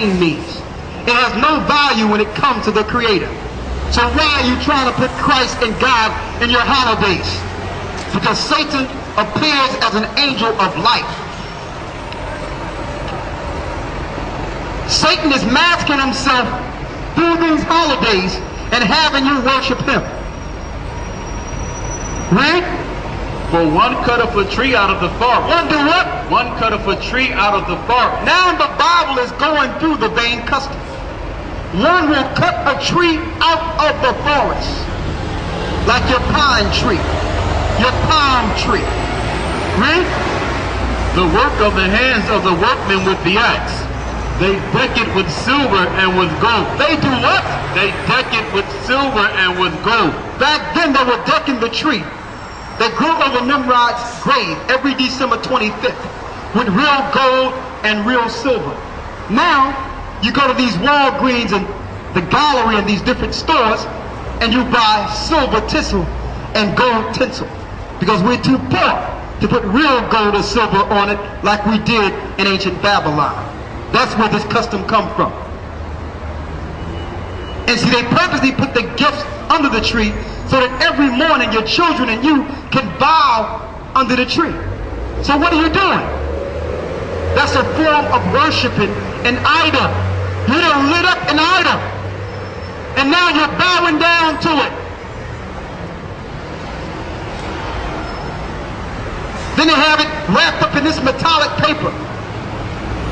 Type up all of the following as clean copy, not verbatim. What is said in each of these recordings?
means. It has no value when it comes to the Creator. So why are you trying to put Christ and God in your holidays? Because Satan appears as an angel of light. Satan is masking himself through these holidays and having you worship him. Read. For one cutteth a tree out of the forest. One do what? One cutteth a tree out of the forest. Now the Bible is going through the vain custom. One will cut a tree out of the forest, like your pine tree, your palm tree. Read. The work of the hands of the workmen with the axe. They deck it with silver and with gold. They do what? They deck it with silver and with gold. Back then they were decking the tree. They grew over Nimrod's grave every December 25th with real gold and real silver. Now, you go to these Walgreens and the gallery and these different stores and you buy silver tinsel and gold tinsel because we're too poor to put real gold or silver on it like we did in ancient Babylon. That's where this custom comes from. And see, they purposely put the gifts under the tree so that every morning your children and you can bow under the tree. So what are you doing? That's a form of worshiping an idol. You done lit up an idol. And now you're bowing down to it. Then they have it wrapped up in this metallic paper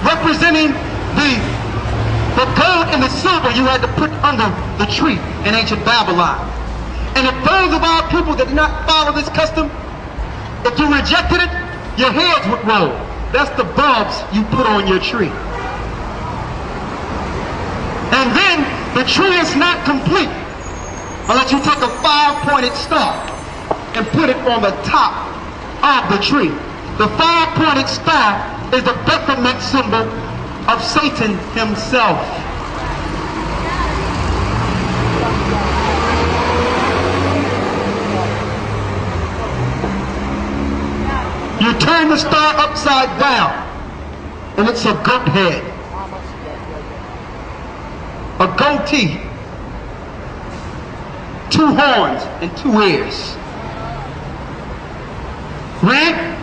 representing the gold and the silver you had to put under the tree in ancient Babylon. And if those of our people that did not follow this custom, if you rejected it, your heads would roll. That's the bulbs you put on your tree. And then the tree is not complete unless you take a 5-pointed star and put it on the top of the tree. The 5-pointed star is the Baphomet symbol of Satan himself. You turn the star upside down and it's a goat head, a goatee, 2 horns and 2 ears. Read.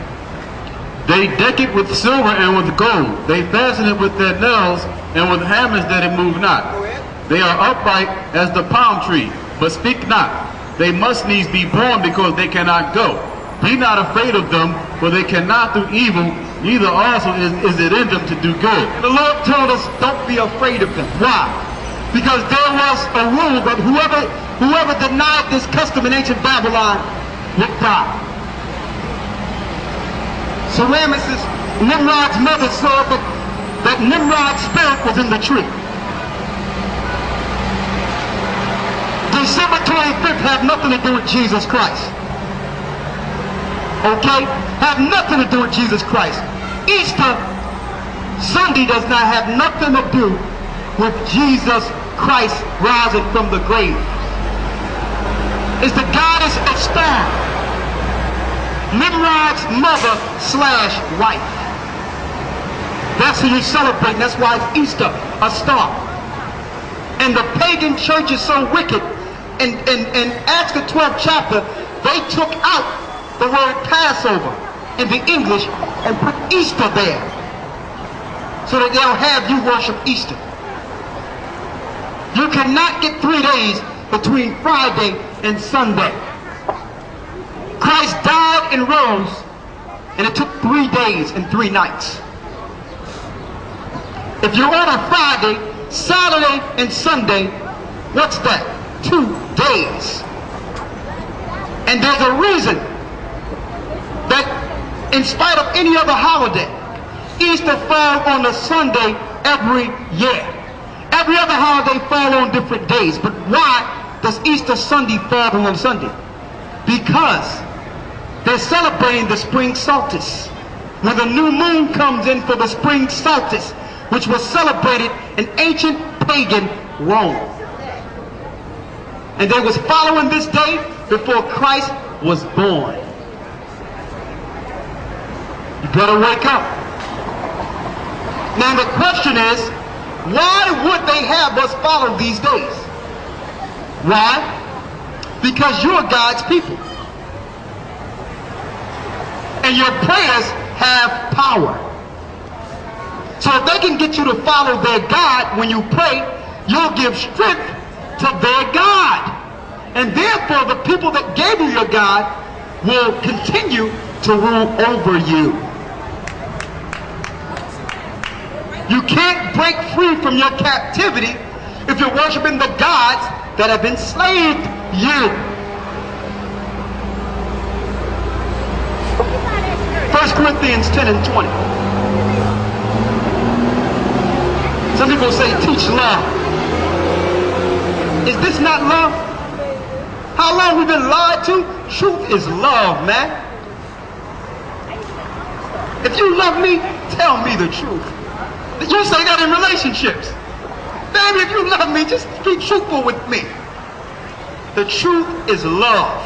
They deck it with silver and with gold. They fasten it with their nails and with hammers that it move not. They are upright as the palm tree, but speak not. They must needs be born because they cannot go. Be not afraid of them, for they cannot do evil, neither also is it in them to do good. And the Lord told us, don't be afraid of them. Why? Because there was a rule that whoever denied this custom in ancient Babylon would die. So Ramesses, Nimrod's mother, saw that Nimrod's spirit was in the tree. December 25th had nothing to do with Jesus Christ. Okay? Have nothing to do with Jesus Christ. Easter Sunday does not have nothing to do with Jesus Christ rising from the grave. It's the goddess of star, Nimrod's mother/wife. That's who you celebrate. That's why it's Easter, a star. And the pagan church is so wicked. In Acts the 12th chapter, they took out the word Passover in the English and put Easter there so that they'll have you worship Easter. You cannot get 3 days between Friday and Sunday. Christ died and rose, and it took 3 days and 3 nights. If you're on a Friday, Saturday, and Sunday, what's that? 2 days. And there's a reason that in spite of any other holiday, Easter falls on a Sunday every year. Every other holiday falls on different days. But why does Easter Sunday fall on a Sunday? Because they're celebrating the spring solstice, when the new moon comes in for the spring solstice, which was celebrated in ancient pagan Rome. And they was following this day before Christ was born. You better wake up. Now the question is, Why would they have us follow these days? Why? Because you're God's people. And your prayers have power. So if they can get you to follow their God when you pray, you'll give strength to their God. And therefore the people that gave you your God will continue to rule over you. You can't break free from your captivity if you're worshiping the gods that have enslaved you. 1 Corinthians 10 and 20. Some people say, teach love. Is this not love? How long we've been lied to? Truth is love, man. If you love me, tell me the truth. You say that in relationships. Baby, if you love me, just be truthful with me. The truth is love.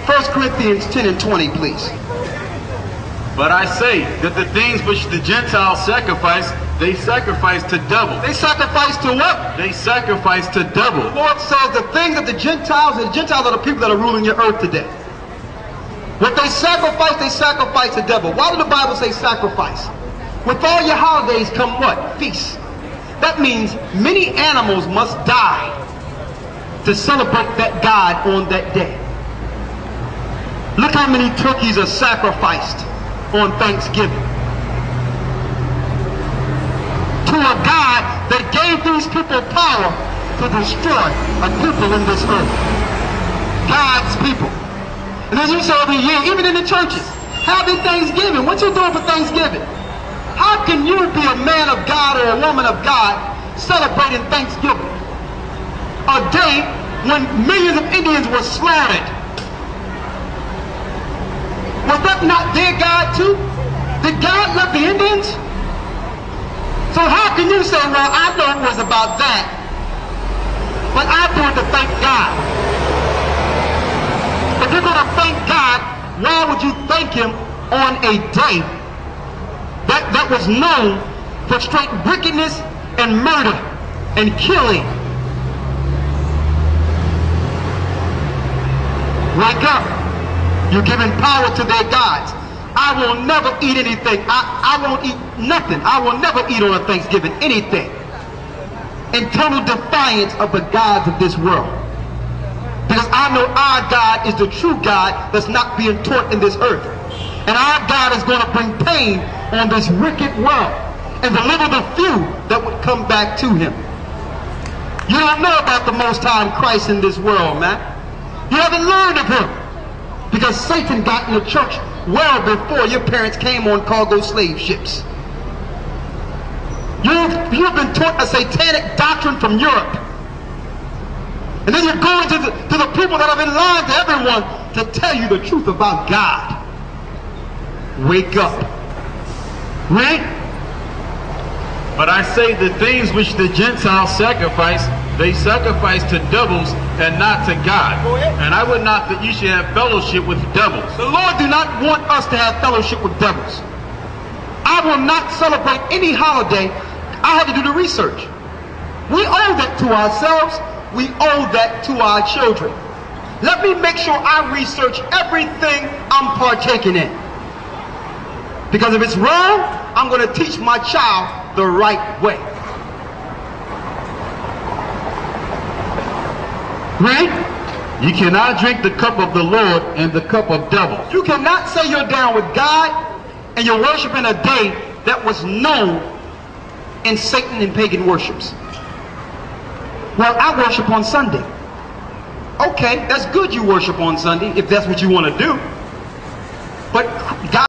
1 Corinthians 10 and 20, please. But I say that the things which the Gentiles sacrifice, they sacrifice to double. They sacrifice to what? They sacrifice to double. The Lord says the things that the Gentiles are the people that are ruling your earth today. What they sacrifice to double. Why did the Bible say sacrifice? With all your holidays come what? Feasts. That means many animals must die to celebrate that God on that day. Look how many turkeys are sacrificed on Thanksgiving to a God that gave these people power to destroy a people in this earth. God's people. And as you say every year, even in the churches, having Thanksgiving. What you doing for Thanksgiving? How can you be a man of God or a woman of God celebrating Thanksgiving? A day when millions of Indians were slaughtered. Was that not their God too? Did God love the Indians? So how can you say, well, I know it was about that, but I do it to thank God? If you're going to thank God, why would you thank him on a day that was known for straight wickedness and murder and killing? Wake up. You're giving power to their gods. I will never eat anything. I won't eat nothing. I will never eat on a Thanksgiving anything. In total defiance of the gods of this world. Because I know our God is the true God that's not being taught in this earth. And our God is going to bring pain on this wicked world and deliver the few that would come back to him. You don't know about the Most High Christ in this world, man. You haven't learned of him. Because Satan got in the church well before your parents came on cargo slave ships. You've been taught a satanic doctrine from Europe. And then you're going to the people that have been lying to everyone to tell you the truth about God. Wake up. Right? But I say the things which the Gentiles sacrifice, they sacrifice to devils and not to God. And I would not that you should have fellowship with devils. The Lord do not want us to have fellowship with devils. I will not celebrate any holiday. I had to do the research. We owe that to ourselves. We owe that to our children. Let me make sure I research everything I'm partaking in. Because if it's wrong, I'm going to teach my child the right way. Right? You cannot drink the cup of the Lord and the cup of devils. You cannot say you're down with God and you're worshiping a day that was known in Satan and pagan worships. Well, I worship on Sunday. Okay, that's good you worship on Sunday if that's what you want to do. But God